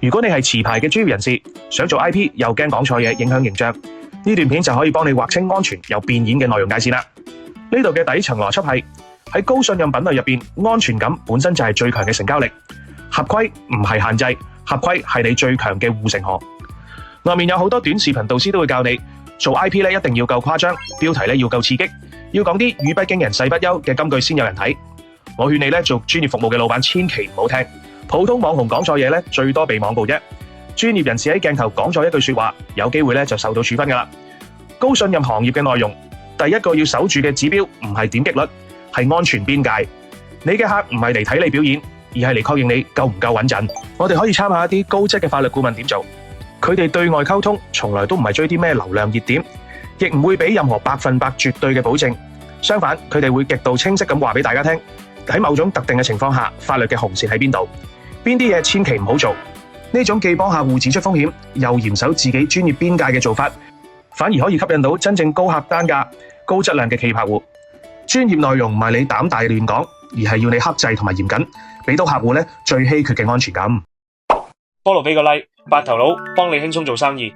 如果你係持牌嘅專業人士，想做 IP 又驚講錯嘢影響形象，呢段片就可以幫你劃清安全又變現嘅內容界線啦。呢度嘅底層邏輯係喺高信任品類入邊，安全感本身就係最強嘅成交力。合規唔係限制，合規係你最強嘅護城河。外面有好多短視頻導師都會教你做 IP 咧，一定要夠誇張，標題咧要夠刺激，要講啲語不驚人誓不休嘅金句先有人睇。我勸你咧，做專業服務嘅老闆千祈唔好聽，普通網紅講錯嘢咧，最多被網暴啫。專業人士喺鏡頭講錯一句說話，有機會咧就受到處分噶啦。高信任行業嘅內容，第一個要守住嘅指標唔係點擊率，係安全邊界。你嘅客唔係嚟睇你表演，而係嚟確認你夠唔夠穩陣。我哋可以參考一啲高質嘅法律顧問點做，佢哋對外溝通從來都唔係追啲咩流量熱點，亦唔會俾任何100%絕對嘅保證。相反，佢哋會極度清晰咁話俾大家聽，喺某種特定嘅情況下，法律嘅紅線喺邊度，邊啲嘢千祈唔好做。呢種既幫客戶指出風險，又嚴守自己專業邊界嘅做法，反而可以吸引到真正高客單價、高質量嘅企業客戶。專業內容唔係你膽大亂講，而係要你克制同埋嚴謹，俾到客戶咧最稀缺嘅安全感。菠蘿俾個 like，白頭佬幫你輕鬆做生意。